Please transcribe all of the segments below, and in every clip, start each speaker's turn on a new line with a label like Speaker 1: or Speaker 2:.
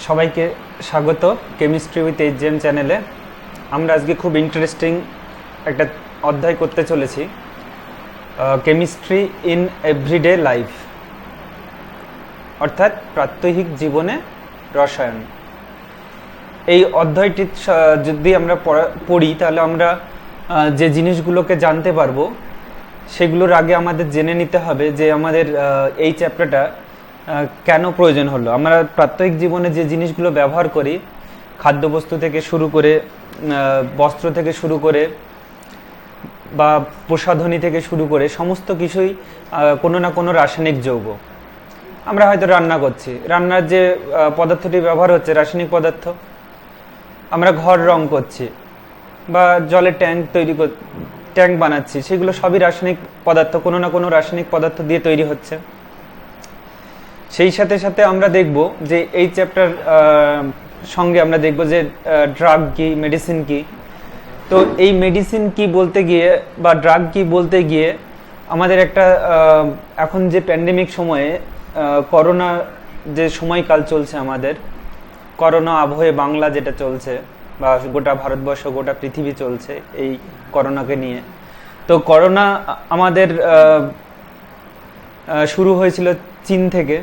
Speaker 1: সবাইকে স্বাগত chemistry with এইচজিএম চ্যানেলে। আমরা আজকে খুব ইন্টারেস্টিং একটা অধ্যায় করতে চলেছি, কেমিস্ট্রি ইন এভরিডে লাইফ, অর্থাৎ প্রাত্যহিক জীবনে রসায়ন। এই অধ্যায়টি যদি আমরা পড়ি তাহলে আমরা যে জিনিসগুলোকে জানতে পারবো সেগুলোর আগে আমাদের জেনে নিতে হবে যে আমাদের এই চ্যাপ্টারটা কেন প্রয়োজন হলো। আমরা প্রাত্যহিক জীবনে যে জিনিসগুলো ব্যবহার করি, খাদ্যবস্তু থেকে শুরু করে, বস্ত্র থেকে শুরু করে বা প্রসাধনী থেকে শুরু করে সমস্ত কিছুই কোনো না কোনো রাসায়নিক যৌগ। আমরা হয়তো রান্না করছি, রান্নার যে পদার্থটি ব্যবহার হচ্ছে রাসায়নিক পদার্থ। আমরা ঘর রং করছি বা জলের ট্যাঙ্ক বানাচ্ছি, সেগুলো সবই রাসায়নিক পদার্থ, কোনো না কোনো রাসায়নিক পদার্থ দিয়ে তৈরি হচ্ছে। সেই সাথে সাথে আমরা দেখব যে এই চ্যাপ্টার সঙ্গে আমরা দেখব যে ড্রাগ কি, মেডিসিন কি। তো এই মেডিসিন কি বলতে গিয়ে বা ড্রাগ কি বলতে গিয়ে আমাদের একটা এখন যে প্যান্ডেমিক সময়ে করোনা যে সময়কাল চলছে, আমাদের করোনা আবহে বাংলা যেটা চলছে বা গোটা ভারতবর্ষ, গোটা পৃথিবী চলছে এই করোনাকে নিয়ে। তো করোনা আমাদের শুরু হয়েছিল চীন থেকে।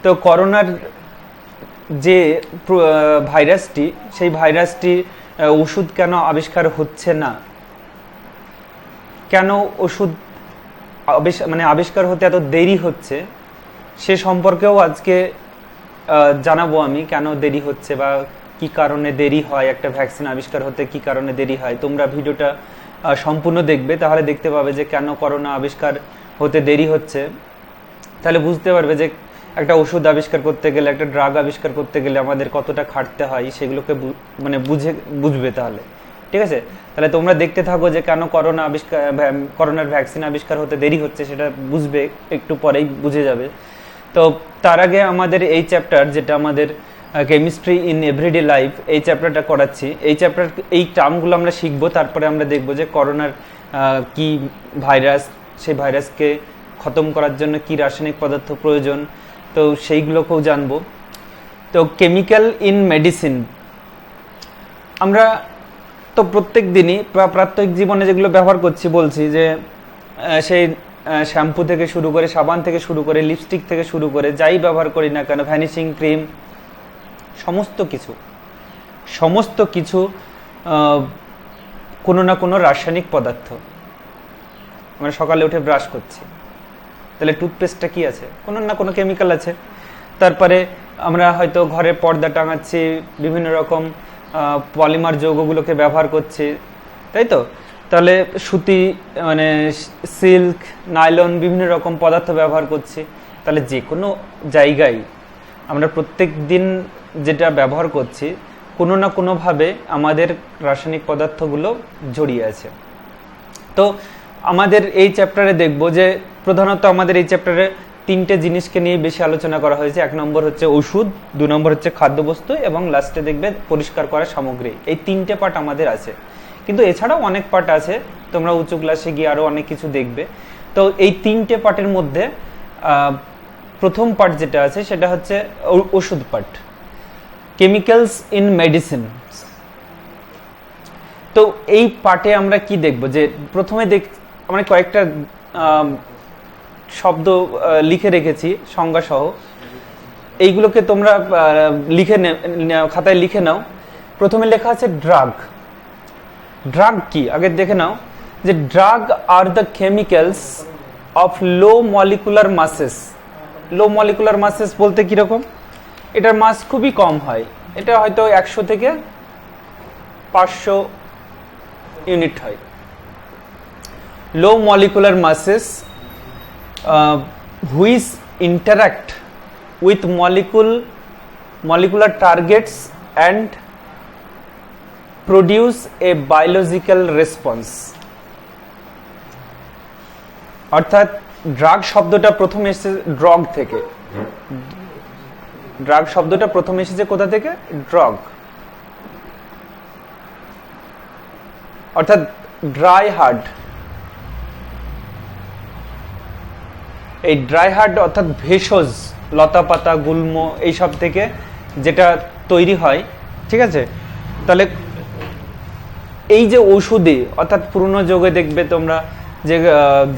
Speaker 1: তো করোনার যে ভাইরাসটি, সেই ভাইরাসটি ওষুধ কেন আবিষ্কার হচ্ছে না, কেন ওষুধ আবিষ্কার হতে এত দেরি হচ্ছে, সে সম্পর্কেও আজকে জানাবো আমি। কেন দেরি হচ্ছে বা কি কারণে দেরি হয়, একটা ভ্যাকসিন আবিষ্কার হতে কি কারণে দেরি হয়। তোমরা ভিডিওটা সম্পূর্ণ দেখবে, তাহলে দেখতে পাবে যে কেন করোনা আবিষ্কার হতে দেরি হচ্ছে। তাহলে বুঝতে পারবে যে একটা ওষুধ আবিষ্কার করতে গেলে, একটা ড্রাগ আবিষ্কার করতে গেলে আমাদের কতটা খাটতে হয়, সেগুলোকে বুঝবে তাহলে। ঠিক আছে, তাহলে তোমরা দেখতে থাকো যে কেন করোনার ভ্যাকসিন আবিষ্কার হতে দেরি হচ্ছে, সেটা বুঝবে, একটু পরেই বুঝে যাবে। তো তার আগে আমাদের এই চ্যাপ্টার, যেটা আমাদের কেমিস্ট্রি ইন এভরিডে লাইফ, এই চ্যাপ্টারটা করাচ্ছি। এই চ্যাপ্টার, এই টার্মগুলো আমরা শিখবো, তারপরে আমরা দেখবো যে করোনার কি ভাইরাস, সেই ভাইরাসকে খতম করার জন্য কি রাসায়নিক পদার্থ প্রয়োজন, তো সেইগুলোকেও জানবো। তো কেমিক্যাল ইন মেডিসিন, আমরা তো প্রত্যেক দিনই প্রাত্যহিক জীবনে যেগুলো ব্যবহার করছি, বলছি যে সেই শ্যাম্পু থেকে শুরু করে, সাবান থেকে শুরু করে, লিপস্টিক থেকে শুরু করে, যাই ব্যবহার করি না কেন, ভ্যানিশিং ক্রিম, সমস্ত কিছু কোনো না কোনো রাসায়নিক পদার্থ। আমরা সকালে উঠে ব্রাশ করছি, তাহলে টুথপেস্টটা কি আছে, কোনো না কোনো কেমিক্যাল আছে। তারপরে আমরা হয়তো ঘরে পর্দা টাঙাচ্ছি, বিভিন্ন রকম পলিমার যৌগগুলোকে ব্যবহার করছি, তাই তো। তাহলে সুতি, সিল্ক, নাইলন, বিভিন্ন রকম পদার্থ ব্যবহার করছি। তাহলে যে কোনো জায়গায় আমরা প্রত্যেক দিন যেটা ব্যবহার করছি, কোনো না কোনোভাবে আমাদের রাসায়নিক পদার্থগুলো জড়িয়ে আছে। তো আমাদের এই চ্যাপ্টারে দেখব যে প্রধানত আমাদের এই চ্যাপ্টারে তিনটে জিনিসকে নিয়ে বেশি আলোচনা করা হয়েছে। এক নম্বর হচ্ছে ওষুধ, 2 নম্বর হচ্ছে খাদ্যবস্তু, এবং লাস্টে দেখবে পরিষ্কার করা সামগ্রী। এই তিনটে পার্ট আমাদের আছে, কিন্তু এছাড়াও অনেক পার্ট আছে, তোমরা উঁচু ক্লাসে গিয়ে আরও অনেক কিছু দেখবে। তো এই তিনটে পার্টের মধ্যে প্রথম পার্ট যেটা আছে সেটা হচ্ছে ওষুধ পার্ট, কেমিক্যালস ইন মেডিসিন। তো এই পার্টে আমরা কি দেখব, যে প্রথমে আমরা কয়েকটা শব্দ লিখে রেখেছি সংজ্ঞা সহ, এইগুলোকে তোমরা খাতায় লিখে নাও। প্রথমে লেখা আছে ড্রাগ। ড্রাগ কি আগে দেখে নাও, যে drug are the chemicals of low molecular মাসেস। Low molecular মাসেস বলতে কিরকম, এটার মাস খুবই কম হয়, এটা হয়তো 100 থেকে 500 ইউনিট হয়। Low molecular masses which interact with molecular targets and produce a biological response। অর্থাৎ ড্রাগ শব্দটা প্রথম এসেছে ড্রাগ থেকে। ড্রাগ শব্দটা প্রথম এসেছে কোথা থেকে? ড্রাগ, অর্থাৎ ড্রাই হার্ড। এই ড্রাই হার্ড অর্থাৎ ভেষজ লতা পাতা গুল্ম এইসব থেকে যেটা তৈরি হয়, ঠিক আছে। তাহলে এই যে ঔষধি, অর্থাৎ পুরনো যুগে দেখবে তোমরা যে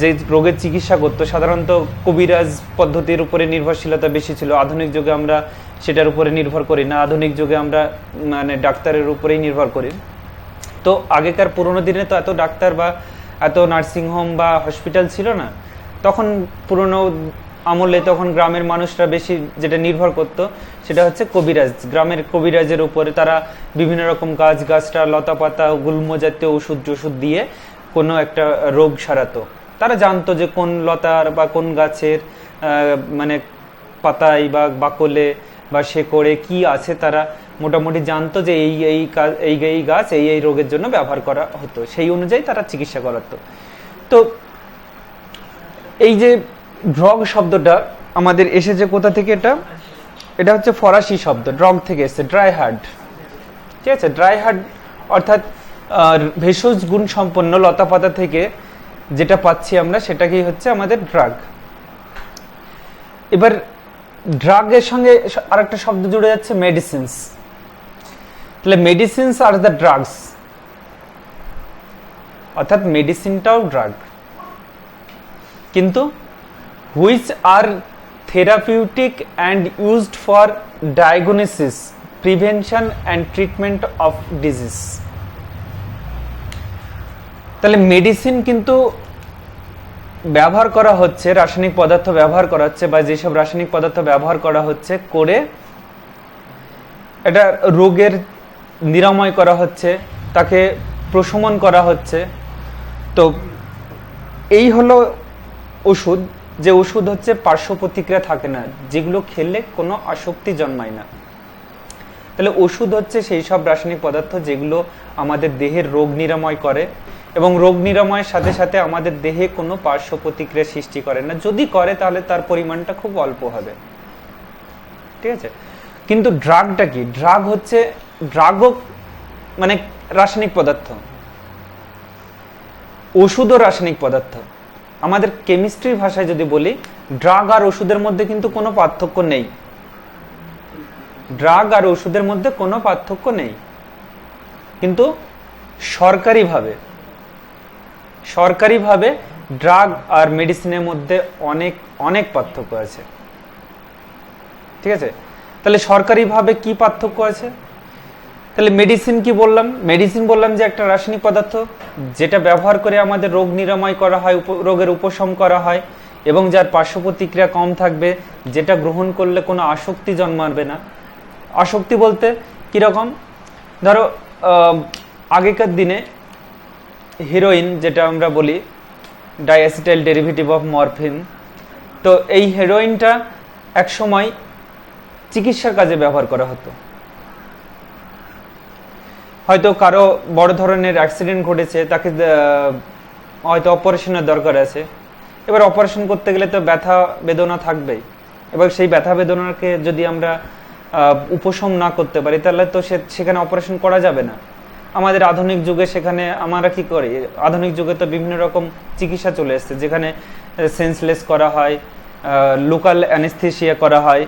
Speaker 1: যে রোগের চিকিৎসা করতো সাধারণত কবিরাজ পদ্ধতির উপরে নির্ভরশীলতা বেশি ছিল। আধুনিক যুগে আমরা সেটার উপরে নির্ভর করি না, আধুনিক যুগে আমরা মানে ডাক্তারের উপরেই নির্ভর করি। তো আগেকার পুরোনো দিনে তো এত ডাক্তার বা এত নার্সিংহোম বা হসপিটাল ছিল না। তখন পুরনো আমলে তখন গ্রামের মানুষরা বেশি যেটা নির্ভর করতো সেটা হচ্ছে কবিরাজ, গ্রামের কবিরাজের উপরে। তারা বিভিন্ন রকম গাছ গাছটা লতা পাতা গুল্ম জাতীয় ওষুধ দিয়ে কোনো একটা রোগ সারাতো। তারা জানতো যে কোন লতার বা কোন গাছের মানে পাতায় বা বাকলে বা শেকড়ে কি আছে, তারা মোটামুটি জানতো যে এই গাছ এই রোগের জন্য ব্যবহার করা হতো, সেই অনুযায়ী তারা চিকিৎসা করাতো। তো এই যে ড্রাগ শব্দটা আমাদের এসেছে কোথা থেকে? এটা হচ্ছে ফরাসি শব্দ, ড্রাগ থেকে এসেছে, ড্রাই হার্ড, ঠিক আছে। ড্রাই হার্ড অর্থাৎ ভেষজ গুণ সম্পন্ন লতা পাতা থেকে যেটা পাচ্ছি আমরা সেটাকেই হচ্ছে আমাদের ড্রাগ। এবার ড্রাগের সঙ্গে আরেকটা শব্দ জুড়ে যাচ্ছে, মেডিসিনস। তাহলে মেডিসিনস আর দ্য ড্রাগস, অর্থাৎ মেডিসিনটাও ড্রাগ, কিন্তু which are therapeutic and used for diagnosis, prevention and treatment of disease. তাহলে মেডিসিন কিন্তু ব্যবহার করা হচ্ছে, রাসায়নিক পদার্থ ব্যবহার করা হচ্ছে, বা যেসব রাসায়নিক পদার্থ ব্যবহার করা হচ্ছে করে এটা রোগের নিরাময় করা হচ্ছে, তাকে প্রশমন করা হচ্ছে। তো এই হলো ওষুধ, যে ওষুধ হচ্ছে পার্শ্ব প্রতিক্রিয়া থাকে না, যেগুলো খেলে কোনো আসক্তি জন্মায় না। তাহলে ওষুধ হচ্ছে সেই সব রাসায়নিক পদার্থ যেগুলো আমাদের দেহের রোগ নিরাময় করে, এবং রোগ নিরাময়ের সাথে সাথে আমাদের দেহে কোনো পার্শ্ব প্রতিক্রিয়া সৃষ্টি করে না। যদি করে তাহলে তার পরিমাণটা খুব অল্প হবে, ঠিক আছে। কিন্তু ড্রাগটা কি? ড্রাগ হচ্ছে, ড্রাগও মানে রাসায়নিক পদার্থ, ওষুধও রাসায়নিক পদার্থ। আমাদের কেমিস্ট্রির ভাষায় যদি বলি, ড্রাগ আর ওষুধের মধ্যে কিন্তু কোনো পার্থক্য নেই। ড্রাগ আর ওষুধের মধ্যে কোনো পার্থক্য নেই, কিন্তু সরকারিভাবে ড্রাগ আর মেডিসিনের মধ্যে অনেক অনেক পার্থক্য আছে, ঠিক আছে। তাহলে সরকারিভাবে কি পার্থক্য আছে? তাহলে মেডিসিন কি বললাম? মেডিসিন বললাম যে একটা রাসায়নিক পদার্থ যেটা ব্যবহার করে আমাদের রোগ নিরাময় করা হয়, রোগের উপশম করা হয়, এবং যার পার্শ্ব প্রতিক্রিয়া কম থাকবে, যেটা গ্রহণ করলে কোনো আসক্তি জন্মাবে না। আসক্তি বলতে কিরকম? ধরো আগেকার দিনে হেরোইন, যেটা আমরা বলি ডাইঅ্যাসিটাইল ডেরিভেটিভ অফ মরফিন, তো এই হেরোইনটা এক সময় চিকিৎসার কাজে ব্যবহার করা হতো। হয়তো কারো বড় ধরনের অ্যাক্সিডেন্ট ঘটেছে, তাকে হয়তো অপারেশনের দরকার আছে। এবার অপারেশন করতে গেলে তো ব্যথা বেদনা থাকবেই। এবার সেই ব্যথা বেদনাকে যদি আমরা উপশম না করতে পারি, তাহলে তো সেখানে অপারেশন করা যাবে না। আমাদের আধুনিক যুগে সেখানে আমরা কি করি? আধুনিক যুগে তো বিভিন্ন রকম চিকিৎসা চলে এসেছে, যেখানে সেন্সলেস করা হয়, লোকাল অ্যানেস্থেসিয়া করা হয়।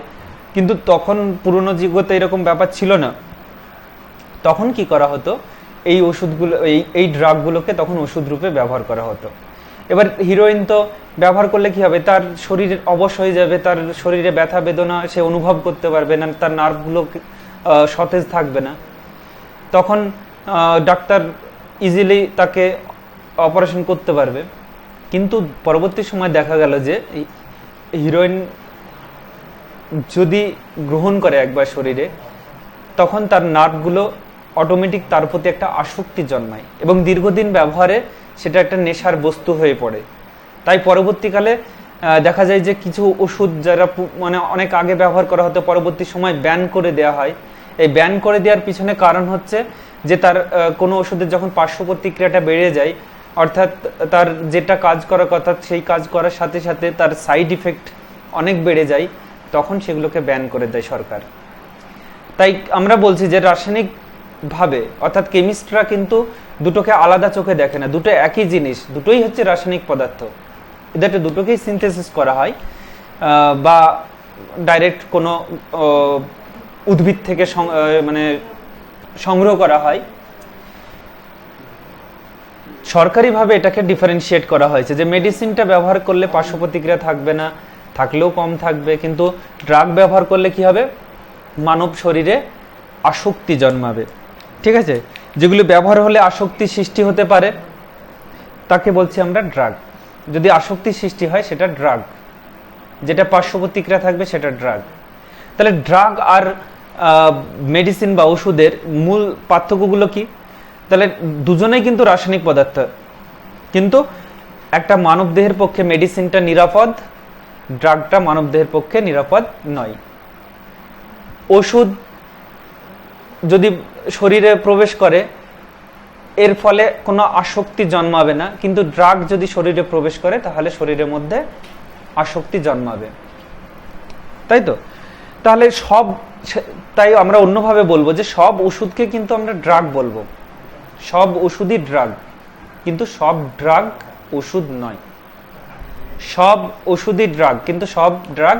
Speaker 1: কিন্তু তখন পুরনো যুগে তো এরকম ব্যাপার ছিল না। তখন কি করা হতো? এই ওষুধগুলো, এই ড্রাগগুলোকে তখন ওষুধ রূপে ব্যবহার করা হতো। এবার হিরোইন তো ব্যবহার করলে কি হবে? তার শরীর অবশ হয়ে যাবে, তার শরীরে ব্যথা বেদনা সে অনুভব করতে পারবে না, তার নার্ভগুলো সতেজ থাকবে না। তখন ডাক্তার ইজিলি তাকে অপারেশন করতে পারবে। কিন্তু পরবর্তী সময় দেখা গেল যে হিরোইন যদি গ্রহণ করে একবার শরীরে, তখন তার নার্ভগুলো অটোমেটিক তার প্রতি একটা আসক্তি জন্মায়, এবং দীর্ঘদিন ব্যবহারে সেটা একটা নেশার বস্তু হয়ে পড়ে। তাই পরবর্তীকালে দেখা যায় যে কিছু ওষুধ যারা মানে অনেক আগে ব্যবহার করা হতো, পরবর্তী সময় ব্যান করে দেওয়া হয়। এই ব্যান করে দেওয়ার পিছনে কারণ হচ্ছে যে তার কোনো ওষুধের যখন পার্শ্ব প্রতিক্রিয়াটা বেড়ে যায়, অর্থাৎ তার যেটা কাজ করার কথা সেই কাজ করার সাথে সাথে তার সাইড ইফেক্ট অনেক বেড়ে যায়, তখন সেগুলোকে ব্যান করে দেয় সরকার। তাই আমরা বলছি যে রাসায়নিকভাবে, অর্থাৎ কেমিস্টরা কিন্তু দুটোকে আলাদা চোখে দেখে না, দুটো একই জিনিস, দুটোই হচ্ছে রাসায়নিক পদার্থ। এদেরকে দুটোকেই সিনথেসিস করা হয় বা ডাইরেক্ট কোনো উদ্ভিদ থেকে মানে সংগ্রহ করা হয়, সরকারিভাবে এটাকে ডিফারেন্সিয়েট করা হয়েছে যে মেডিসিনটা ব্যবহার করলে পার্শ্ব প্রতিক্রিয়া থাকবে না, থাকলেও কম থাকবে, কিন্তু ড্রাগ ব্যবহার করলে কি হবে, মানব শরীরে আসক্তি জন্মাবে। ঠিক আছে, যেগুলো ব্যবহার হলে আসক্তি সৃষ্টি হতে পারে তাকে বলছি আমরা ড্রাগ। যদি আসক্তি সৃষ্টি হয় সেটা ড্রাগ, যেটা পার্শ্ব প্রতিক্রিয়া থাকবে সেটা ড্রাগ। তাহলে ড্রাগ আর মেডিসিন বা ওষুধের মূল পার্থক্যগুলো কি? তাহলে দুজনেই কিন্তু রাসায়নিক পদার্থ, কিন্তু একটা মানবদেহের পক্ষে মেডিসিনটা নিরাপদ, ড্রাগটা মানবদেহের পক্ষে নিরাপদ নয়। ওষুধ যদি শরীরে প্রবেশ করে এর ফলে কোনো আসক্তি জন্মাবে না, কিন্তু ড্রাগ যদি শরীরে প্রবেশ করে তাহলে শরীরের মধ্যে আসক্তি জন্মাবে, তাই তো? তাহলে তাই আমরা অন্যভাবে বলবো যে সব ওষুধকে কিন্তু আমরা ড্রাগ বলবো, সব ওষুধই ড্রাগ, কিন্তু সব ড্রাগ ওষুধ নয়। সব ওষুধই ড্রাগ, কিন্তু সব ড্রাগ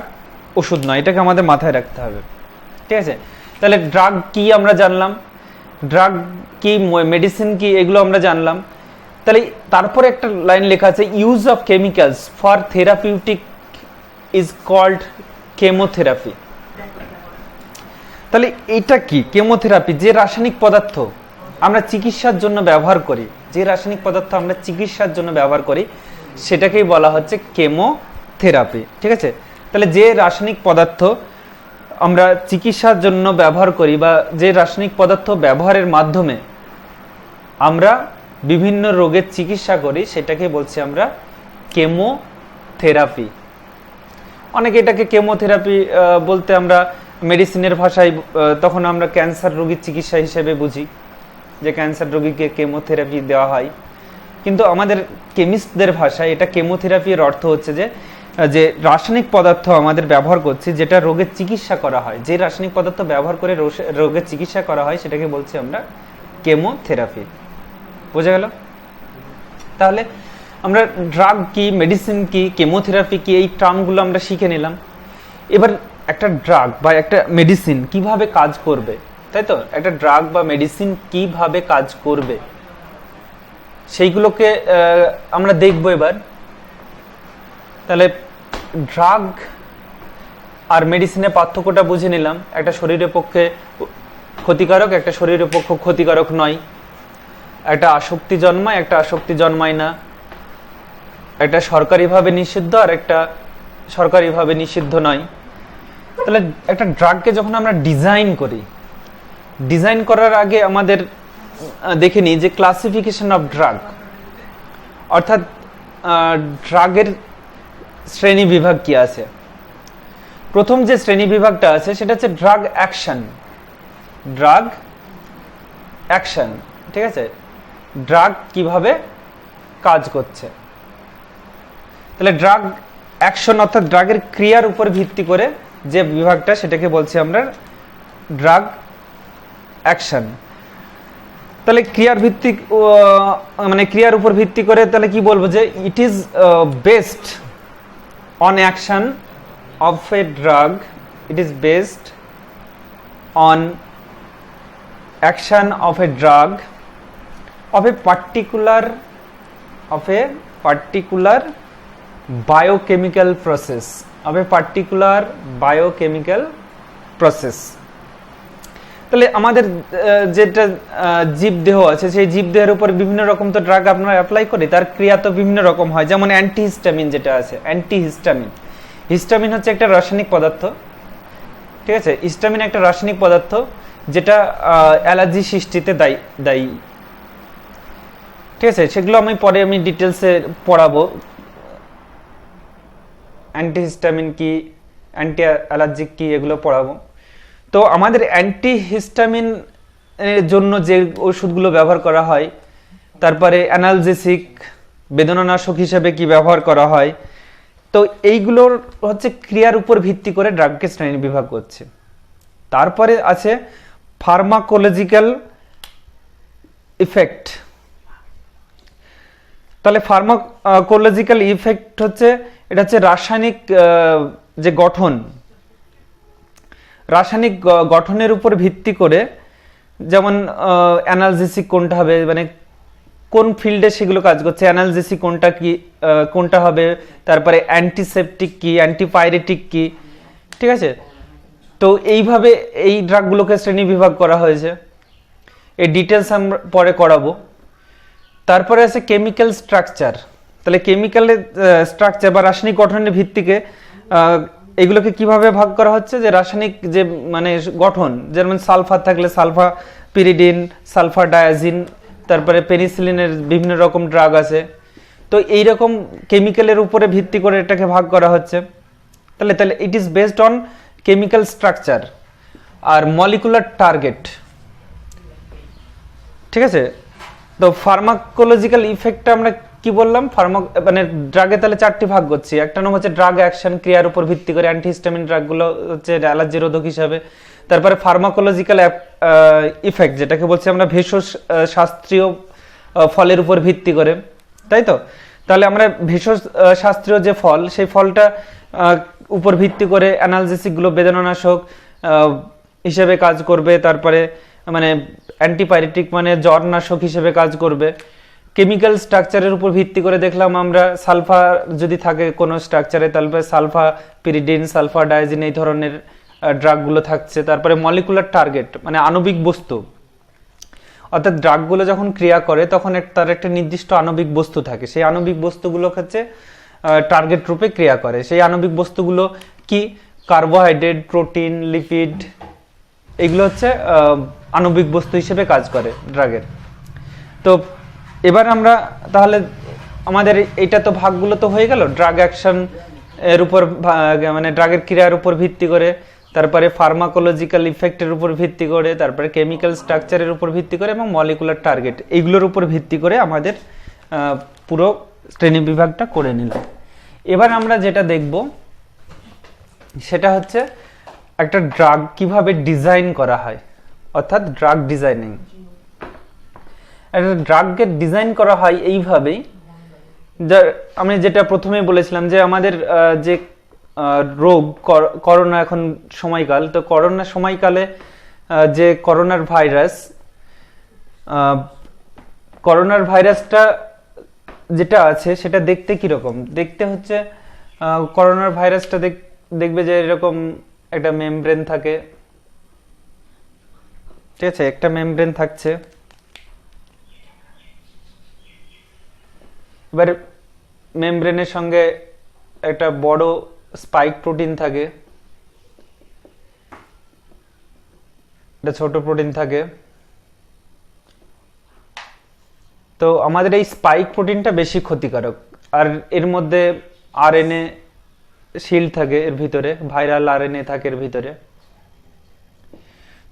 Speaker 1: ওষুধ নয়, এটাকে আমাদের মাথায় রাখতে হবে। ঠিক আছে, তাহলে ড্রাগ কি আমরা জানলাম, ড্রাগ কি, মেডিসিন কি, এগুলো আমরা জানলাম। তাহলে তারপরে একটা লাইন লেখা আছে, use of chemicals for therapeutic is called chemotherapy. তাহলে এটা কি কেমোথেরাপি? যে রাসায়নিক পদার্থ আমরা চিকিৎসার জন্য ব্যবহার করি, যে রাসায়নিক পদার্থ আমরা চিকিৎসার জন্য ব্যবহার করি সেটাকেই বলা হচ্ছে কেমোথেরাপি। ঠিক আছে, তাহলে যে রাসায়নিক পদার্থ আমরা চিকিৎসার জন্য ব্যবহার করি বা যে রাসায়নিক পদার্থ ব্যবহারের মাধ্যমে আমরা বিভিন্ন রোগের চিকিৎসা করি সেটাকে বলছি আমরা কেমোথেরাপি। অনেকে এটাকে কেমোথেরাপি বলতে আমরা মেডিসিনের ভাষায় তখন আমরা ক্যান্সার রোগীর চিকিৎসা হিসেবে বুঝি, যে ক্যান্সার রোগীকে কেমোথেরাপি দেওয়া হয়, কিন্তু আমাদের কেমিস্টদের ভাষায় এটা কেমোথেরাপির অর্থ হচ্ছে যে যে রাসায়নিক পদার্থ আমাদের ব্যবহার করছি যেটা রোগের চিকিৎসা করা হয়, যে রাসায়নিক পদার্থ ব্যবহার করে রোগের চিকিৎসা করা হয় সেটাকে বলছি আমরা কেমোথেরাপি। বোঝা গেল? তাহলে আমরা ড্রাগ কি, মেডিসিন কি, কেমোথেরাপি কি, এই টার্মগুলো আমরা শিখে নিলাম। এবার একটা ড্রাগ বা একটা মেডিসিন কিভাবে কাজ করবে, তাই তো? একটা ড্রাগ বা মেডিসিন কিভাবে কাজ করবে সেইগুলোকে আমরা দেখবো এবার। তাহলে ড্রাগ আর মেডিসিনের পার্থক্যটা বুঝে নিলাম। একটা শরীরের পক্ষে ক্ষতিকারক, একটা শরীরের পক্ষে ক্ষতিকারক নয়। একটা আসক্তি জন্মায়, একটা আসক্তি জন্মায় না। একটা সরকারিভাবে নিষিদ্ধ আর একটা সরকারিভাবে নিষিদ্ধ নয়। তাহলে একটা ড্রাগকে যখন আমরা ডিজাইন করি, ডিজাইন করার আগে আমাদের দেখে নিই যে ক্লাসিফিকেশন অফ ড্রাগ, অর্থাৎ ড্রাগের শ্রেণী বিভাগ কি আছে। প্রথম যে শ্রেণী বিভাগটা আছে সেটা হচ্ছে ড্রাগ অ্যাকশন। ড্রাগ অ্যাকশন, ঠিক আছে, ড্রাগ কিভাবে কাজ করছে। তাহলে ড্রাগ অ্যাকশন অর্থাৎ ড্রাগের ক্রিয়ার উপর ভিত্তি করে যে বিভাগটা সেটাকে বলছি আমরা ড্রাগ অ্যাকশন। তাহলে ক্রিয়ার ভিত্তিক মানে ক্রিয়ার উপর ভিত্তি করে তাহলে কি বলবো যে ইট is based on action of a drug, it is based on action of a drug of a particular biochemical process, of a particular biochemical process. তাহলে আমাদের যেটা জীবদেহ আছে সেই জীবদেহের উপর বিভিন্ন রকম তো ড্রাগ আমরা অ্যাপ্লাই করি, তার ক্রিয়া তো বিভিন্ন রকম হয়। যেমন অ্যান্টিহিস্টামিন যেটা আছে, অ্যান্টিহিস্টামিন, হিস্টামিন হচ্ছে একটা রাসায়নিক পদার্থ, ঠিক আছে। হিস্টামিন একটা রাসায়নিক পদার্থ যেটা অ্যালার্জি সৃষ্টিতে দায়ী, ঠিক আছে। সেগুলো পরে আমি ডিটেলসে পড়াবো, অ্যান্টিহিস্টামিন কি, অ্যান্টি অ্যালার্জিক কি, এগুলো পড়াবো। তো আমাদের অ্যান্টিহিস্টামিন এর জন্য যে ওষুধগুলো ব্যবহার করা হয়, তারপরে অ্যানালজেসিক বেদনানাশক হিসেবে কি ব্যবহার করা হয়, তো এইগুলোর হচ্ছে ক্রিয়ার উপর ভিত্তি করে ড্রাগকে শ্রেণী বিভাগ করছে। তারপরে আছে ফার্মাকোলজিক্যাল ইফেক্ট। তাহলে ফার্মাকোলজিক্যাল ইফেক্ট হচ্ছে এটা হচ্ছে রাসায়নিক যে গঠন, রাসায়নিক গঠনের উপর ভিত্তি করে, যেমন অ্যানালজেসিক কোনটা হবে, মানে কোন ফিল্ডে সেগুলো কাজ করছে, অ্যানালজেসিক কোনটা কি কোনটা হবে, তারপরে অ্যান্টিসেপটিক কি, অ্যান্টিপাইরেটিক কি, ঠিক আছে। তো এইভাবে এই ড্রাগগুলোকে শ্রেণী বিভাগ করা হয়েছে। এই ডিটেলস আমরা পরে করাবো। তারপরে আছে কেমিক্যাল স্ট্রাকচার। তাহলে কেমিক্যালের স্ট্রাকচার বা রাসায়নিক গঠনের ভিত্তিকে এগুলোকে কিভাবে ভাগ করা হচ্ছে, যে রাসায়নিক যে মানে গঠন, যেমন সালফার থাকলে সালফা পিরিডিন, সালফা ডায়াজিন, তারপরে পেনিসিলিনের বিভিন্ন রকম ড্রাগ আছে। তো এইরকম কেমিক্যালের উপরে ভিত্তি করে এটাকে ভাগ করা হচ্ছে। তাহলে তাহলে it is based on chemical structure আর মলিকুলার টার্গেট, ঠিক আছে। তো ফার্মাকোলজিক্যাল ইফেক্টটা আমরা কি বললাম, মানে ড্রাগে তাহলে চারটি ভাগ করছি। একটা নাম হচ্ছে ড্রাগ অ্যাকশন, ক্রিয়ার উপর ভিত্তি করে অ্যান্টিহিস্টামিন ড্রাগগুলো হচ্ছে অ্যালার্জি রোধক হিসাবে। তারপরে ফার্মাকোলজিক্যাল ইফেক্ট, যেটাকে বলছি আমরা ভেষজ শাস্ত্রীয় ফলের উপর ভিত্তি করে, তাই তো। তাহলে আমরা ভেষজ শাস্ত্রীয় যে ফল, সেই ফলটা উপর ভিত্তি করে অ্যানালজেসিকগুলো বেদনানাশক হিসেবে কাজ করবে, তারপরে মানে অ্যান্টিপাইরেটিক মানে জ্বরনাশক হিসেবে কাজ করবে। কেমিক্যাল স্ট্রাকচারের উপর ভিত্তি করে দেখলাম আমরা, সালফা যদি থাকে কোনো স্ট্রাকচারে, তাহলে সালফা পিরিডিন, সালফা ডায়াজিন এই ধরনের ড্রাগগুলো থাকছে। তারপরে মলিকুলার টার্গেট মানে আণবিক বস্তু, অর্থাৎ ড্রাগগুলো যখন ক্রিয়া করে তখন তার একটা নির্দিষ্ট আণবিক বস্তু থাকে, সেই আণবিক বস্তুগুলো হচ্ছে টার্গেট রূপে ক্রিয়া করে। সেই আণবিক বস্তুগুলো কি, কার্বোহাইড্রেট, প্রোটিন, লিপিড, এগুলো হচ্ছে আণবিক বস্তু হিসেবে কাজ করে ড্রাগের। তো এবার আমরা তাহলে আমাদের এটা তো ভাগগুলো তো হয়ে গেল, ড্রাগ অ্যাকশন এর উপর মানে ড্রাগের ক্রিয়ার উপর ভিত্তি করে, তারপরে ফার্মাকোলজিক্যাল ইফেক্টের উপর ভিত্তি করে, তারপরে কেমিক্যাল স্ট্রাকচারের উপর ভিত্তি করে এবং মলিকুলার টার্গেট, এইগুলোর উপর ভিত্তি করে আমাদের পুরো শ্রেণী বিভাগটা করে নিলাম। এবার আমরা যেটা দেখব সেটা হচ্ছে একটা ড্রাগ কিভাবে ডিজাইন করা হয়, অর্থাৎ ড্রাগ ডিজাইনিং। একটা ড্রাগকে ডিজাইন করা হয় এইভাবেই, আমি যেটা প্রথমে বলেছিলাম যে আমাদের যে রোগ করোনা এখন সময়কাল, তো করোনা সময়কালে যে করোনার ভাইরাসটা যেটা আছে সেটা দেখতে কিরকম, দেখতে হচ্ছে করোনার ভাইরাসটা দেখবে যে এরকম একটা মেমব্রেন থাকে, ঠিক আছে, একটা মেমব্রেন থাকছে। এবার মেমব্রেনের সঙ্গে একটা বড় স্পাইক প্রোটিন থাকে, একটা ছোট প্রোটিন থাকে। তো আমাদের এই স্পাইক প্রোটিনটা বেশি ক্ষতিকারক, আর এর মধ্যে আরএনএ শিল্ড থাকে এর ভিতরে, ভাইরাল আরএনএ থাকে এর ভিতরে।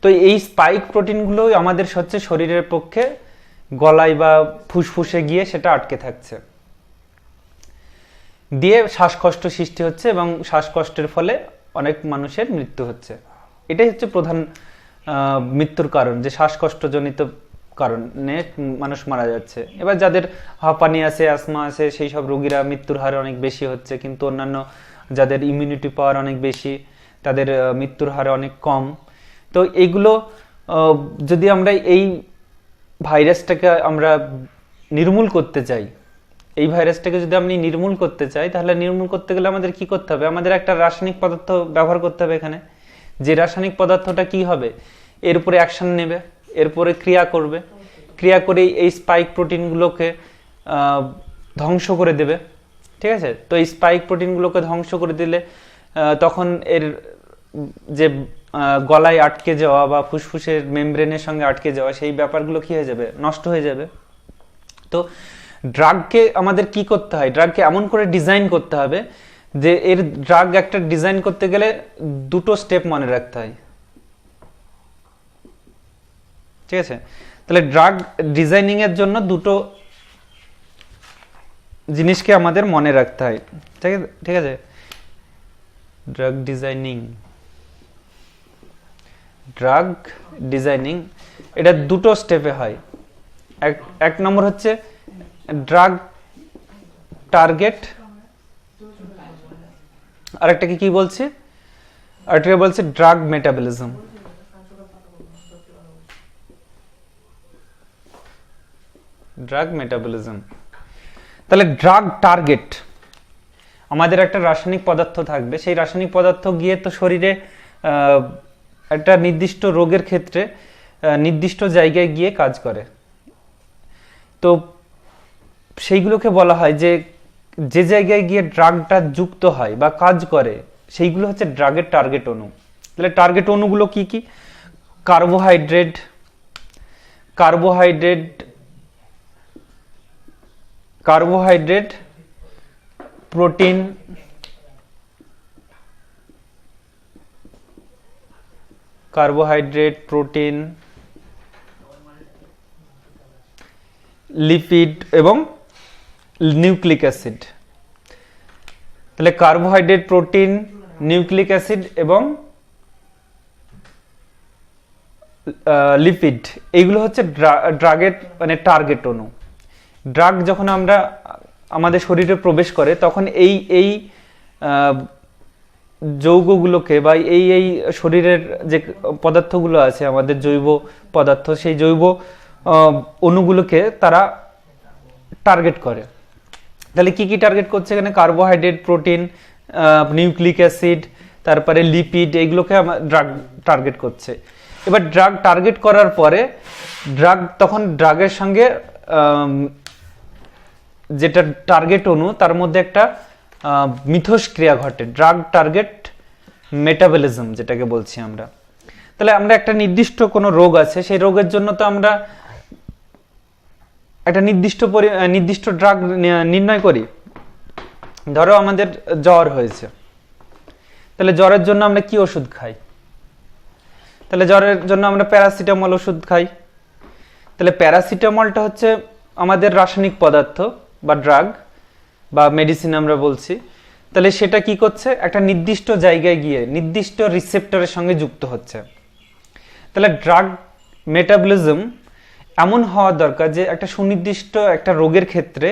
Speaker 1: তো এই স্পাইক প্রোটিনগুলো আমাদের হচ্ছে শরীরের পক্ষে গলায় বা ফুসফুসে গিয়ে সেটা আটকে থাকছে, দিয়ে শ্বাসকষ্ট সৃষ্টি হচ্ছে এবং শ্বাসকষ্টের ফলে অনেক মানুষের মৃত্যু হচ্ছে। এটাই হচ্ছে প্রধান মৃত্যুর কারণ, যে শ্বাসকষ্টজনিত কারণে মানুষ মারা যাচ্ছে। এবার যাদের হাঁপানি আছে, অ্যাসমা আছে, সেই সব রোগীরা মৃত্যুর হার অনেক বেশি হচ্ছে, কিন্তু অন্যান্য যাদের ইমিউনিটি পাওয়ার অনেক বেশি তাদের মৃত্যুর হার অনেক কম। তো এইগুলো যদি আমরা এই ভাইরাসটাকে আমরা নির্মূল করতে চাই, এই ভাইরাসটাকে যদি আমি নির্মূল করতে চাই, তাহলে নির্মূল করতে গেলে আমাদের কি করতে হবে, আমাদের একটা রাসায়নিক পদার্থ ব্যবহার করতে হবে এখানে। যে রাসায়নিক পদার্থটা কি হবে, এর উপরে অ্যাকশন নেবে, এরপরে ক্রিয়া করবে, ক্রিয়া করে এই স্পাইক প্রোটিনগুলোকে ধ্বংস করে দেবে, ঠিক আছে। তো এই স্পাইক প্রোটিনগুলোকে ধ্বংস করে দিলে তখন এর যে গলায় আটকে যাওয়া বা ফুসফুসের মেমব্রেনের সঙ্গে আটকে যাওয়া, সেই ব্যাপারগুলো কি হয়ে যাবে, নষ্ট হয়ে যাবে। তো ড্রাগকে আমাদের কি করতে হয়, ড্রাগকে এমন করে ডিজাইন করতে হবে যে এর ড্রাগ একটা ডিজাইন করতে গেলে দুটো স্টেপ মনে রাখতে হয়, ঠিক আছে। তাহলে ড্রাগ ডিজাইনিং এর জন্য দুটো জিনিসকে আমাদের মনে রাখতে হয়, ঠিক আছে। ড্রাগ ডিজাইনিং এটা দুটো স্টেপে হয়। এক নম্বর হচ্ছে ড্রাগ টার্গেট, আরেকটাকে কি বলছি, আরেকটা বলছে ড্রাগ মেটাবলিজম। ড্রাগ মেটাবলিজম, তাহলে ড্রাগ টার্গেট, আমাদের একটা রাসায়নিক পদার্থ থাকবে, সেই রাসায়নিক পদার্থ গিয়ে তো শরীরে একটা নির্দিষ্ট রোগের ক্ষেত্রে নির্দিষ্ট জায়গায় গিয়ে কাজ করে। তো সেইগুলোকে বলা হয় যে যে জায়গায় গিয়ে ড্রাগটা যুক্ত হয় বা কাজ করে সেইগুলো হচ্ছে ড্রাগের টার্গেট অণু। তাহলে টার্গেট অণুগুলো কি কি? Carbohydrate, carbohydrate, carbohydrate, protein, carbohydrate, protein, lipid এবং নিউক্লিক অ্যাসিড। তাহলে কার্বোহাইড্রেট, প্রোটিন, নিউক্লিক অ্যাসিড এবং লিপিড, এইগুলো হচ্ছে ড্রাগের মানে টার্গেট অণু। ড্রাগ যখন আমরা আমাদের শরীরে প্রবেশ করে তখন এই এই যৌগগুলোকে বা এই এই শরীরের যে পদার্থগুলো আছে আমাদের জৈব পদার্থ, সেই জৈব অণুগুলোকে তারা টার্গেট করে। তাহলে কি কি টার্গেট করছে এখানে? কার্বোহাইড্রেট, প্রোটিন, নিউক্লিক অ্যাসিড, তারপরে লিপিড, এইগুলোকে ড্রাগ টার্গেট করছে। এবার ড্রাগ টার্গেট করার পরে ড্রাগ তখন ড্রাগের সঙ্গে যেটা টার্গেট অণু তার মধ্যে একটা মিথস্ক্রিয়া ঘটে, ড্রাগ টার্গেট মেটাবলিজম যেটাকে বলছি আমরা। তাহলে আমরা একটা নির্দিষ্ট কোনো রোগ আছে, সেই রোগের জন্য তো আমরা একটা নির্দিষ্ট ড্রাগ নির্ণয় করি। ধরো আমাদের জ্বর হয়েছে, তাহলে জ্বরের জন্য আমরা কি ওষুধ খাই? তাহলে জ্বরের জন্য আমরা প্যারাসিটামল ওষুধ খাই। তাহলে প্যারাসিটামলটা হচ্ছে আমাদের রাসায়নিক পদার্থ বা ড্রাগ বা মেডিসিন আমরা বলছি। তাহলে সেটা কি করছে? একটা নির্দিষ্ট জায়গায় গিয়ে নির্দিষ্ট রিসেপ্টরের সঙ্গে যুক্ত হচ্ছে। তাহলে ড্রাগ মেটাবলিজম এমন হওয়া দরকার যে একটা সুনির্দিষ্ট একটা রোগের ক্ষেত্রে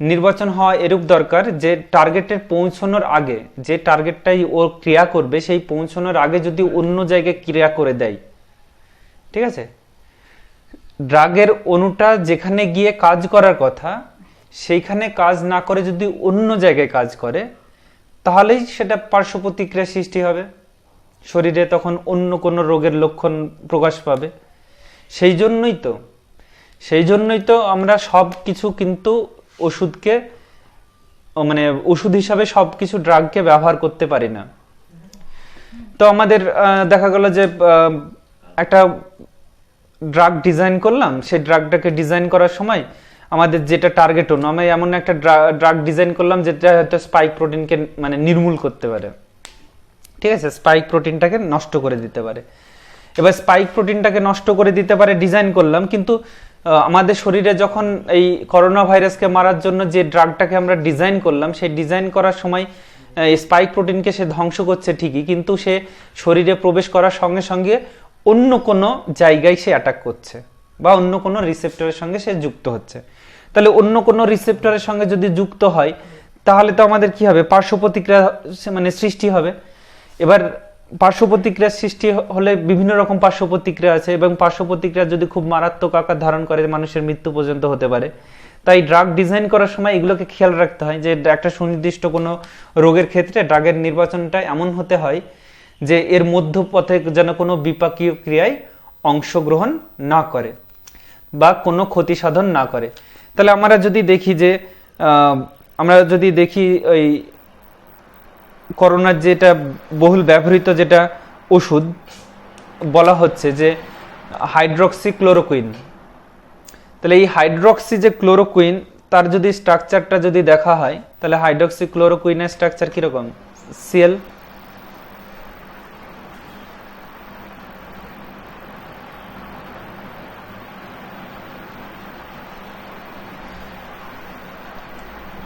Speaker 1: নির্বাচন হওয়া এরূপ দরকার যে টার্গেটের পৌঁছানোর আগে, যে টার্গেটটাই ও ক্রিয়া করবে সেই পৌঁছানোর আগে যদি অন্য জায়গায় ক্রিয়া করে দেয়, ঠিক আছে, ড্রাগের অণুটা যেখানে গিয়ে কাজ করার কথা সেইখানে কাজ না করে যদি অন্য জায়গায় কাজ করে, তাহলেই সেটা পার্শ্ব প্রতিক্রিয়া সৃষ্টি হবে, শরীরে তখন অন্য কোনো রোগের লক্ষণ প্রকাশ পাবে। সেই জন্যই তো আমরা সব কিছু কিন্তু ওষুধকে মানে ওষুধ হিসাবে সব কিছু ড্রাগকে ব্যবহার করতে পারি না। তো আমাদের দেখা গেল যে একটা ড্রাগ ডিজাইন করলাম, সেই ড্রাগটাকে ডিজাইন করার সময় আমাদের যেটা টার্গেট অণু, আমি এমন একটা ড্রাগ ডিজাইন করলাম যেটা হয়তো স্পাইক প্রোটিনকে মানে নির্মূল করতে পারে, ঠিক আছে, স্পাইক প্রোটিনটাকে নষ্ট করে দিতে পারে। এবার স্পাইক প্রোটিনটাকে নষ্ট করে দিতে পারে ডিজাইন করলাম, কিন্তু আমাদের শরীরে যখন এই করোনা ভাইরাসকে মারার জন্য যে ড্রাগটাকে আমরা ডিজাইন করলাম, সেই ডিজাইন করার সময় স্পাইক প্রোটিনকে সে ধ্বংস করছে ঠিকই, কিন্তু সে শরীরে প্রবেশ করার সঙ্গে সঙ্গে অন্য কোনো জায়গায় সে অ্যাটাক করছে বা অন্য কোনো রিসেপ্টরের সঙ্গে সে যুক্ত হচ্ছে। তাহলে অন্য কোনো রিসেপ্টরের সঙ্গে যদি যুক্ত হয় তাহলে তো আমাদের কি হবে? পার্শ্ব প্রতিক্রিয়া মানে সৃষ্টি হবে। এবার পার্শ্ব প্রতিক্রিয়া সৃষ্টি হলে বিভিন্ন রকম পার্শ্ব প্রতিক্রিয়া আছে, এবং পার্শ্ব প্রতিক্রিয়া যদি খুব মারাত্মক আকার ধারণ করে মানুষের মৃত্যু পর্যন্ত হতে পারে। তাই ড্রাগ ডিজাইন করার সময় এগুলোকে খেয়াল রাখতে হয় যে একটা সুনির্দিষ্ট কোনো রোগের ক্ষেত্রে ড্রাগের নির্বাচনটা এমন হতে হয় যে এর মধ্যপথে যেন কোনো বিপাকীয় ক্রিয়ায় অংশগ্রহণ না করে বা কোনো ক্ষতি সাধন না করে। তাহলে আমরা যদি দেখি ওই করোনার যেটা বহুল ব্যবহৃত যেটা ওষুধ বলা হচ্ছে যে হাইড্রক্সি ক্লোরোকুইন, তাহলে এই হাইড্রক্সি যে ক্লোরোকুইন তার যদি স্ট্রাকচারটা যদি দেখা হয়, তাহলে হাইড্রক্সি ক্লোরোকুইনের স্ট্রাকচার কিরকম? CL,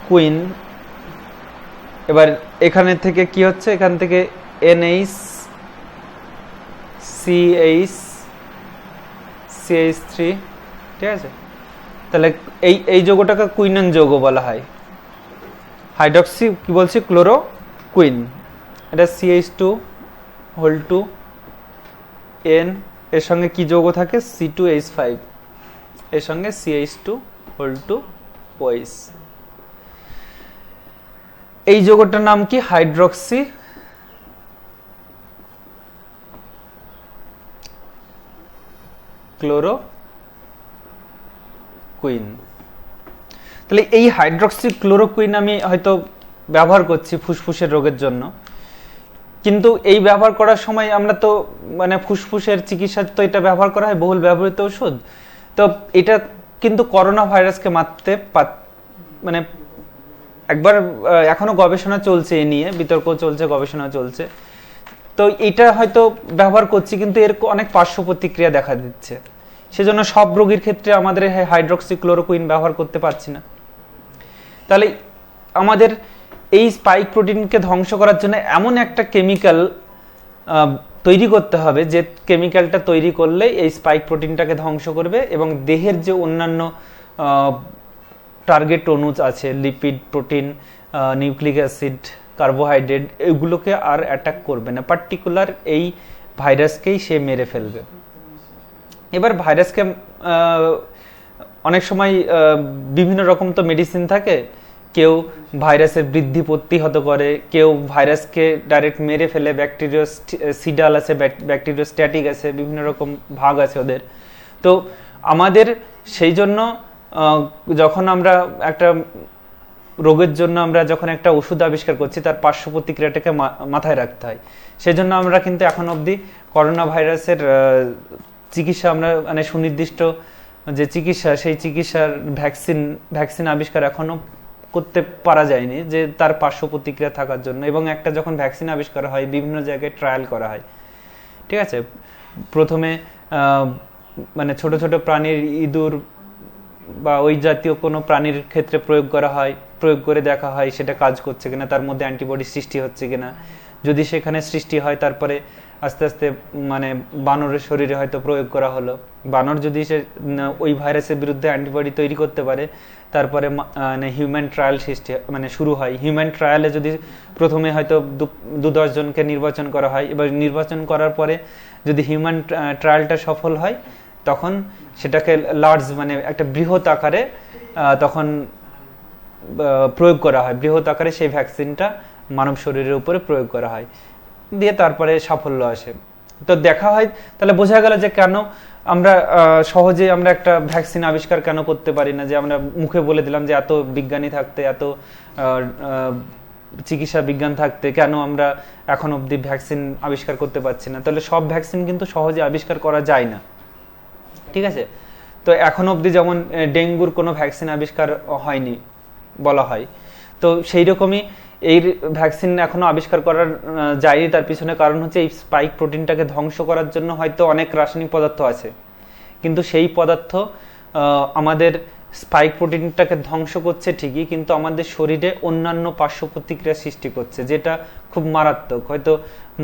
Speaker 1: queen. এবার এখানে থেকে কি হচ্ছে? এখান থেকে NH CH3, ঠিক আছে। তাহলে এই যৌগটাকে কুইনন যৌগ বলা হয়। হাইড্রক্সি কি বলছি? ক্লোরোকুইন। এটা CH2 হোল টু এন, এর সঙ্গে কি যৌগ থাকে, C2H5, এর সঙ্গে CH2 হোল টু OH। এই যৌগটার নাম কি, হাইড্রক্সি ক্লোরোকুইন। তাহলে এই হাইড্রক্সি ক্লোরোকুইন আমি হয়তো ব্যবহার করছি ফুসফুসের রোগের জন্য, কিন্তু এই ব্যবহার করার সময় আমরা তো মানে ফুসফুসের চিকিৎসার তো এটা ব্যবহার করা হয়, বহুল ব্যবহৃত ওষুধ। তো এটা কিন্তু করোনা ভাইরাসকে মারতে মানে একবার এখনো গবেষণা চলছে, এ নিয়ে বিতর্ক চলছে, গবেষণা চলছে। তো এটা হয়তো ব্যবহার করছি, কিন্তু এর অনেক পার্শ্ব প্রতিক্রিয়া দেখা দিচ্ছে, সেজন্য সব রোগীর ক্ষেত্রে আমাদের হাইড্রক্সি ক্লোরোকুইন ব্যবহার করতে পারছি না। তাহলে আমাদের এই স্পাইক প্রোটিনকে ধ্বংস করার জন্য এমন একটা কেমিক্যাল তৈরি করতে হবে, যে কেমিক্যালটা তৈরি করলে এই স্পাইক প্রোটিনটাকে ধ্বংস করবে এবং দেহের যে অন্যান্য টার্গেট অণু আছে, lipid, protein, nucleic acid, carbohydrate, এগুলোকে আর অ্যাটাক করবে না, পার্টিকুলার এই ভাইরাসকেই সে মেরে ফেলবে। এবার ভাইরাসকে অনেক সময় বিভিন্ন রকম তো মেডিসিন থাকে, কেউ ভাইরাসের বৃদ্ধি প্রতিহত করে, কেউ ভাইরাসকে ডাইরেক্ট মেরে ফেলে, ব্যাকটেরিয়াসিডাল আছে, ব্যাকটেরিওস্ট্যাটিক আছে, বিভিন্ন রকম ভাগ আছে ওদের। তো আমাদের সেই জন্য যখন আমরা একটা রোগের জন্য আমরা যখন একটা ওষুধ আবিষ্কার করছি, তার পার্শ্ব প্রতিক্রিয়াটাকে মাথায় রাখতে হয়। সেই জন্য আমরা কিন্তু এখন অবধি করোনা ভাইরাসের চিকিৎসা আমরা মানে সুনির্দিষ্ট যে চিকিৎসা, সেই চিকিৎসার ভ্যাকসিন আবিষ্কার এখনো করতে পারা যায়নি, যে তার পার্শ্ব প্রতিক্রিয়া থাকার জন্য। এবং একটা যখন ভ্যাকসিন আবিষ্কার হয়, বিভিন্ন জায়গায় ট্রায়াল করা হয়, ঠিক আছে। প্রথমে মানে ছোট ছোট প্রাণীর, ইঁদুর বা ওই জাতীয় কোনো প্রাণীর ক্ষেত্রে প্রয়োগ করা হয়, প্রয়োগ করে দেখা হয় সেটা কাজ করছে কিনা, তার মধ্যে অ্যান্টিবডি সৃষ্টি হচ্ছে কিনা। যদি সেখানে সৃষ্টি হয়, তারপরে আস্তে আস্তে মানে বানরের শরীরে হয়তো প্রয়োগ করা হলো। বানর যদি সে ওই ভাইরাসের বিরুদ্ধে অ্যান্টিবডি তৈরি করতে পারে, তারপরে মানে হিউম্যান ট্রায়াল মানে শুরু হয়। হিউম্যান ট্রায়ালে যদি প্রথমে হয়তো 2-10 জনকে নির্বাচন করা হয়, এবার নির্বাচন করার পরে যদি হিউম্যান ট্রায়ালটা সফল হয়, তখন সেটাকে লার্জ মানে একটা বৃহৎ আকারে তখন প্রয়োগ করা হয়, বৃহৎ আকারে সেই ভ্যাকসিনটা মানব শরীরের উপরে প্রয়োগ করা হয়, দিয়ে তারপরে সাফল্য আসে। তো দেখা হয়, তাহলে বোঝা গেল যে কেন আমরা সহজে আমরা একটা ভ্যাকসিন আবিষ্কার কেন করতে পারি না, যে আমরা মুখে বলে দিলাম যে এত বিজ্ঞানী থাকতে, এত চিকিৎসা বিজ্ঞান থাকতে কেন আমরা এখন অবধি ভ্যাকসিন আবিষ্কার করতে পারছি না। তাহলে সব ভ্যাকসিন কিন্তু সহজে আবিষ্কার করা যায় না, ঠিক আছে। তো এখন অবধি যেমন ডেঙ্গুর কোনো ভ্যাকসিন আবিষ্কার হয়নি বলা হয়, তো সেই রকমই এই ভ্যাকসিন এখনো আবিষ্কার করার যায়নি। তার পিছনে কারণ হচ্ছে এই স্পাইক প্রোটিনটাকে ধ্বংস করার জন্য হয়তো অনেক রাসায়নিক পদার্থ আছে, কিন্তু সেই পদার্থ আমাদের স্পাইক প্রোটিনটাকে ধ্বংস করছে ঠিকই, কিন্তু আমাদের শরীরে অন্যান্য পার্শ্ব প্রতিক্রিয়া সৃষ্টি করছে, যেটা খুব মারাত্মক, হয়তো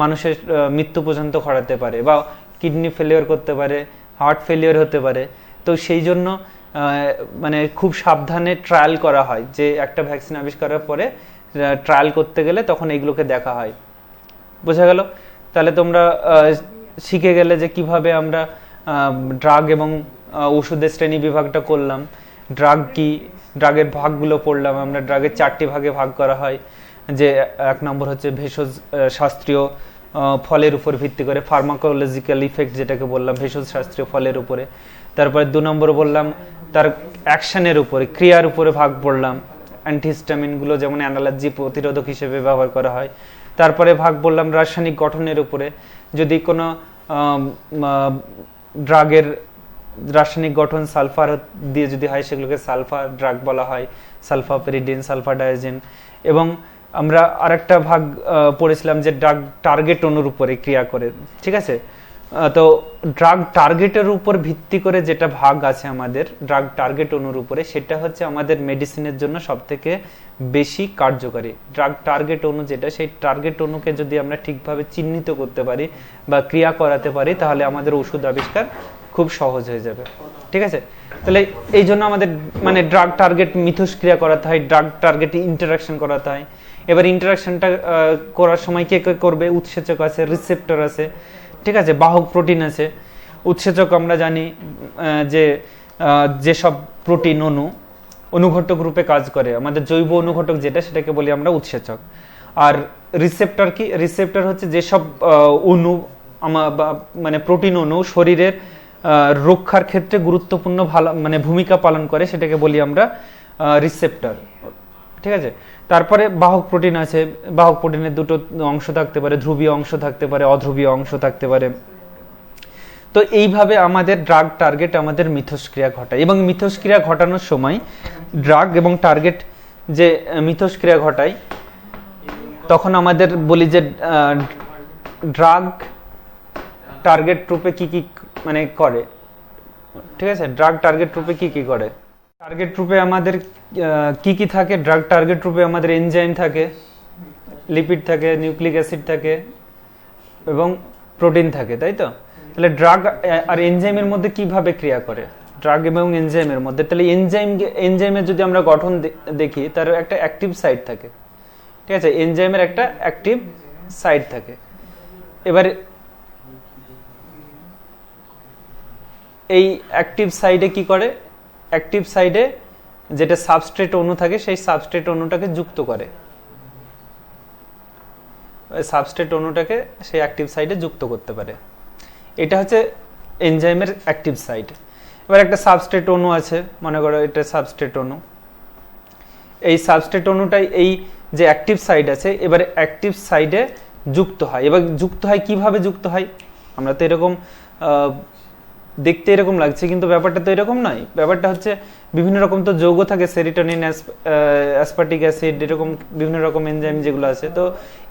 Speaker 1: মানুষের মৃত্যু পর্যন্ত ঘটাতে পারে, বা কিডনি ফেলিওর করতে পারে, হার্ট ফেলিওর হতে পারে। তো সেই জন্য মানে খুব সাবধানে ট্রায়াল করা হয়, যে একটা ভ্যাকসিন আবিষ্কারের পরে ট্রায়াল করতে গেলে তখন এইগুলোকে দেখা হয়। বোঝা গেল? তাহলে তোমরা শিখে গেলে যে কিভাবে আমরা ড্রাগ এবং ওষুধের শ্রেণী বিভাগটা করলাম, ড্রাগ কি, ড্রাগের ভাগগুলো পড়লাম আমরা। ড্রাগের 4টি ভাগে ভাগ করা হয়, যে 1 নম্বর হচ্ছে ভেষজ শাস্ত্রীয় ফলের উপর ভিত্তি করে, ফার্মাকোলজিক্যাল ইফেক্ট যেটাকে বললাম, ভেষজ শাস্ত্রীয় ফলের উপরে। তারপরে 2 নম্বর বললাম তার অ্যাকশনের উপরে, ক্রিয়ার উপরে ভাগ পড়লাম, অ্যান্টিহিস্টামিনগুলো যেমন অ্যানালার্জি প্রতিরোধক হিসেবে ব্যবহার করা হয়। তারপরে ভাগ বললাম রাসায়নিক গঠনের উপরে, যদি কোনো ড্রাগের রাসায়নিক গঠন সালফার দিয়ে যদি হয়, সেগুলোকে সালফার ড্রাগ বলা হয়, সালফাপেরিডিন, সালফাডায়াজিন। এবং আমরা আরেকটা ভাগ পড়েছিলাম যে ড্রাগ টার্গেট অণুর উপরে ক্রিয়া করে, ঠিক আছে। তো ড্রাগ টার্গেটের উপর ভিত্তি করে যেটা ভাগ আছে আমাদের ড্রাগ টার্গেট অণুর উপরে, সেটা হচ্ছে আমাদের মেডিসিনের জন্য সবথেকে বেশি কার্যকারী। ড্রাগ টার্গেট অণু যেটা, সেই টার্গেট অণুকে যদি আমরা ঠিকভাবে চিহ্নিত করতে পারি বা ক্রিয়া করাতে পারি, তাহলে আমাদের ওষুধ আবিষ্কার খুব সহজ হয়ে যাবে, ঠিক আছে। তাহলে এই জন্য আমাদের মানে ড্রাগ টার্গেট মিথস্ক্রিয়া করাতে হয়, ড্রাগ টার্গেট ইন্টারাকশন করাতে হয়। এবার ইন্টারাকশনটা করার সময় কে কে করবে? উৎসেচক আছে, রিসেপ্টর আছে, ঠিক আছে, বাহক প্রোটিন আছে। উৎসেচক আমরা জানি যে যেসব প্রোটিন অনুঘটক রূপে কাজ করে, আমাদের জৈব অনুঘটক যেটা, সেটাকে বলি আমরা উৎসেচক। আর রিসেপ্টর কি? রিসেপ্টর হচ্ছে যেসব অণু মানে প্রোটিন অণু শরীরের রক্ষার ক্ষেত্রে গুরুত্বপূর্ণ মানে ভূমিকা পালন করে, সেটাকে বলি আমরা রিসেপ্টর, ঠিক আছে। তারপরে বাহক প্রোটিন আছে। বাহক প্রোটিনের দুটো অংশ থাকতে পারে, ধ্রুবীয় অংশ থাকতে পারে, অধ্রুবীয় অংশ থাকতে পারে। তো এইভাবে আমাদের ড্রাগ টার্গেট আমাদের মিথস্ক্রিয়া ঘটায়, এবং মিথস্ক্রিয়া ঘটানোর সময় ড্রাগ এবং টার্গেট যে মিথস্ক্রিয়া ঘটায়, তখন আমাদের বলি যে ড্রাগ টার্গেট রূপে কি কি মানে করে, ঠিক আছে। ড্রাগ টার্গেট রূপে কি কি করে? টার্গেট রূপে আমাদের কি কি থাকে? ড্রাগ টার্গেট রূপে আমাদের এনজাইম থাকে, লিপিড থাকে, নিউক্লিক অ্যাসিড থাকে এবং প্রোটিন থাকে, তাই তো? তাহলে ড্রাগ আর এনজাইমের মধ্যে কিভাবে ক্রিয়া করে? ড্রাগ এবং এনজাইমের মধ্যে, তাহলে এনজাইমের যদি আমরা গঠন দেখি, তার একটা অ্যাক্টিভ সাইট থাকে, ঠিক আছে। এনজাইমের একটা অ্যাক্টিভ সাইট থাকে। এবার এই অ্যাক্টিভ সাইডে কি করে? অ্যাক্টিভ সাইডে যেটা সাবস্ট্রেট অণু থাকে, সেই সাবস্ট্রেট অণুটাকে যুক্ত করে, সাবস্ট্রেট অণুটাকে সেই অ্যাক্টিভ সাইডে যুক্ত করতে পারে। এটা হচ্ছে এনজাইমের অ্যাক্টিভ সাইট। এবার একটা সাবস্ট্রেট অণু আছে, মনে করো এটা সাবস্ট্রেট অণু। এই সাবস্ট্রেট অনুটাই এই যে অ্যাক্টিভ সাইড আছে, এবারে অ্যাক্টিভ সাইডে যুক্ত হয়। এবার যুক্ত হয় কিভাবে যুক্ত হয়? আমরা তো এরকম দেখতে এরকম লাগছে, কিন্তু ব্যাপারটা তো এরকম নয়। ব্যাপারটা হচ্ছে বিভিন্ন রকম তো যৌগ থাকে, সেরিটোনিন, অ্যাসপার্টিক অ্যাসিড, এরকম বিভিন্ন রকম এনজাইম যেগুলো আছে। তো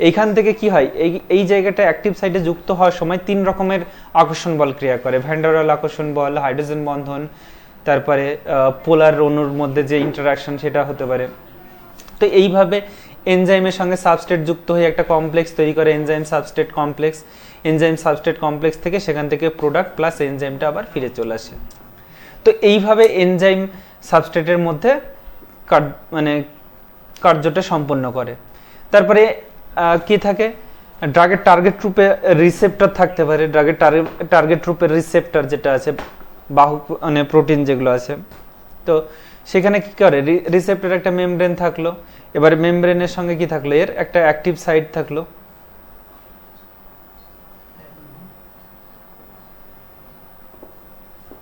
Speaker 1: এইখান থেকে কি হয়, এই জায়গাটা অ্যাক্টিভ সাইডে যুক্ত হওয়ার সময় 3 রকমের আকর্ষণ বল ক্রিয়া করে। ভ্যান ডার ওয়াল আকর্ষণ বল, হাইড্রোজেন বন্ধন, তারপরে পোলার অণুর মধ্যে যে ইন্টারাকশন সেটা হতে পারে। তো এইভাবে এনজাইমের সঙ্গে সাবস্ট্রেট যুক্ত হয়ে একটা কমপ্লেক্স তৈরি করে, enzyme substrate complex. Enzyme substrate complex থেকে সেখান থেকে প্রোডাক্ট প্লাস এনজাইমটা আবার ফিরে চলে আসে। তো এইভাবে এনজাইম সাবস্ট্রেটের মধ্যে মানে কার্যটা সম্পন্ন করে। তারপরে কি থাকে? ড্রাগের টার্গেট রূপে রিসেপ্টর থাকতে পারে। ড্রাগের টার্গেট রূপে রিসেপ্টর যেটা আছে, বাহক মানে প্রোটিন যেগুলো আছে, তো সেখানে কি করে? রিসেপ্টর একটা মেমব্রেন থাকলো, এবার মেমব্রেনের সঙ্গে কি থাকলো? এর একটা অ্যাক্টিভ সাইট থাকলো,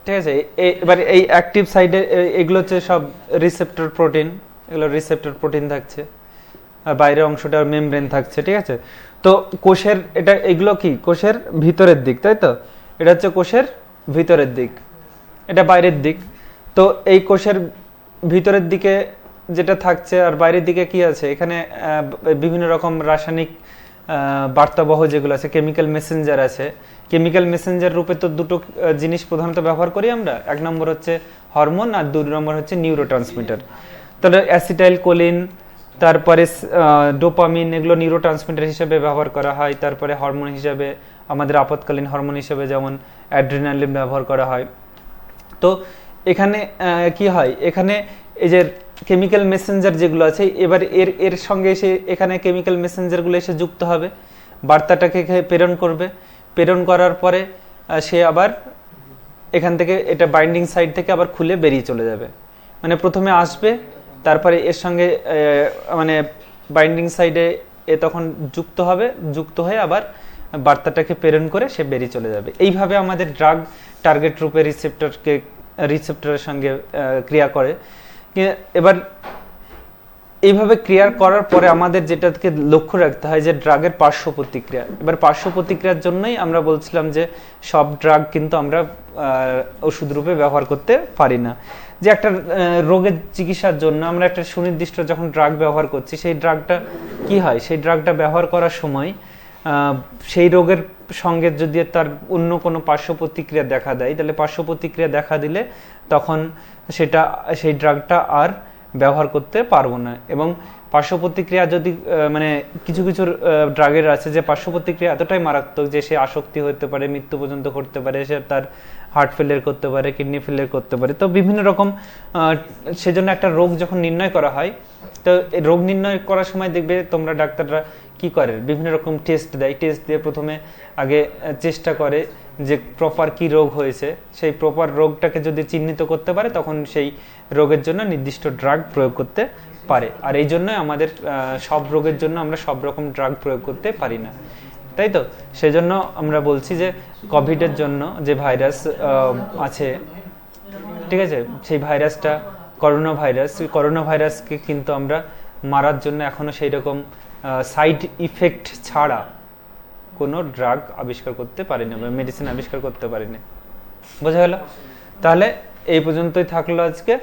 Speaker 1: ঠিক আছে। এবার এই অ্যাক্টিভ সাইডে এগুলো হচ্ছে সব রিসেপ্টর প্রোটিন, এগুলো রিসেপ্টর প্রোটিন থাকছে, আর বাইরের অংশটা মেমব্রেন থাকছে, ঠিক আছে। তো কোষের এগুলো কি? কোষের ভিতরের দিক, তাই তো? এটা হচ্ছে কোষের ভিতরের দিক, এটা বাইরের দিক। তো এই কোষের ভিতরের দিকে যেটা থাকছে আর বাইরের দিকে কি আছে? এখানে বিভিন্ন রকম রাসায়নিক বার্তাবহ যেগুলো আছে, কেমিক্যাল মেসেঞ্জার আছে। কেমিক্যাল মেসেঞ্জার রূপে তো দুটো জিনিস প্রধানত ব্যবহার করি আমরা। 1 নম্বর হচ্ছে হরমোন, আর 2 নম্বর হচ্ছে নিউরোট্রান্সমিটার। তাহলে অ্যাসিটাইল কোলিন, তারপরে ডোপামিন, এগুলো নিউরোট্রান্সমিটার হিসেবে ব্যবহার করা হয়। তারপরে হরমোন হিসেবে আমাদের আপৎকালীন হরমোন হিসেবে যেমন অ্যাড্রিনালিন ব্যবহার করা হয়। তো এখানে কি হয়? এখানে এই যে কেমিক্যাল মেসেঞ্জার যেগুলো আছে, এবার এর সঙ্গে এসে এখানে কেমিক্যাল মেসেঞ্জারগুলো এসে যুক্ত হবে, বার্তাটাকে প্রেরণ করবে। প্রেরণ করার পরে সে আবার এখান থেকে এটা বাইন্ডিং সাইড থেকে আবার খুলে বেরিয়ে চলে যাবে। মানে প্রথমে আসবে, তারপরে এর সঙ্গে মানে বাইন্ডিং সাইডে তখন যুক্ত হবে, যুক্ত হয়ে আবার বার্তাটাকে প্রেরণ করে সে বেরিয়ে চলে যাবে। এইভাবে আমাদের ড্রাগ টার্গেট রূপে রিসেপ্টরের সঙ্গে ক্রিয়া করে। এবার এইভাবে ক্রিয়া করার পরে আমাদের যেটাকে লক্ষ্য রাখতে হয় যে ড্রাগের পার্শ্ব প্রতিক্রিয়া। এবার পার্শ্ব প্রতিক্রিয়ার জন্যই আমরা বলছিলাম যে সব ড্রাগ কিন্তু আমরা ওষুধ রূপে ব্যবহার করতে পারি না। যে একটা রোগের চিকিৎসার জন্য আমরা একটা সুনির্দিষ্ট যখন ড্রাগ ব্যবহার করছি, সেই ড্রাগটা কি হয়? সেই ড্রাগটা ব্যবহার করার সময় সেই রোগের সঙ্গে যদি তার অন্য কোনো পার্শ্ব প্রতিক্রিয়া দেখা দেয়, তাহলে পার্শ্ব প্রতিক্রিয়া দেখা দিলে তখন সেই ড্রাগটা আর ব্যবহার করতে পারবো না। এবং পার্শ্ব প্রতিক্রিয়া যদি মানে কিছু কিছু ড্রাগের আছে যে পার্শ্ব প্রতিক্রিয়া এতটাই মারাত্মক যে সে আসক্তি হতে পারে, মৃত্যু পর্যন্ত ঘটতে পারে, সে তার হার্ট ফেলিয়ার করতে পারে, কিডনি ফেলিয়ার করতে পারে। তো বিভিন্ন রকম সেজন্য একটা রোগ যখন নির্ণয় করা হয়, তো এই রোগ নির্ণয় করার সময় দেখবে তোমরা ডাক্তাররা কি করে, বিভিন্ন রকম টেস্ট দেয়। টেস্ট দিয়ে প্রথমে আগে চেষ্টা করে যে প্রপার কি রোগ হয়েছে, সেই প্রপার রোগটাকে যদি চিহ্নিত করতে পারে তখন সেই রোগের জন্য নির্দিষ্ট ড্রাগ প্রয়োগ করতে পারে। আর এই জন্য আমাদের সব রোগের জন্য আমরা সব রকম ড্রাগ প্রয়োগ করতে পারি না, তাই তো? সেজন্য আমরা বলছি যে কোভিডের জন্য যে ভাইরাস আছে, ঠিক আছে, সেই ভাইরাসটা করোনা ভাইরাস, করোনা ভাইরাসকে কিন্তু আমরা মারার জন্য এখনো সেই রকম সাইড ইফেক্ট ছাড়া কোনো ড্রাগ আবিষ্কার করতে পারিনি বা মেডিসিন আবিষ্কার করতে পারিনি। বোঝা গেল? তাহলে এই পর্যন্তই থাকলো আজকে।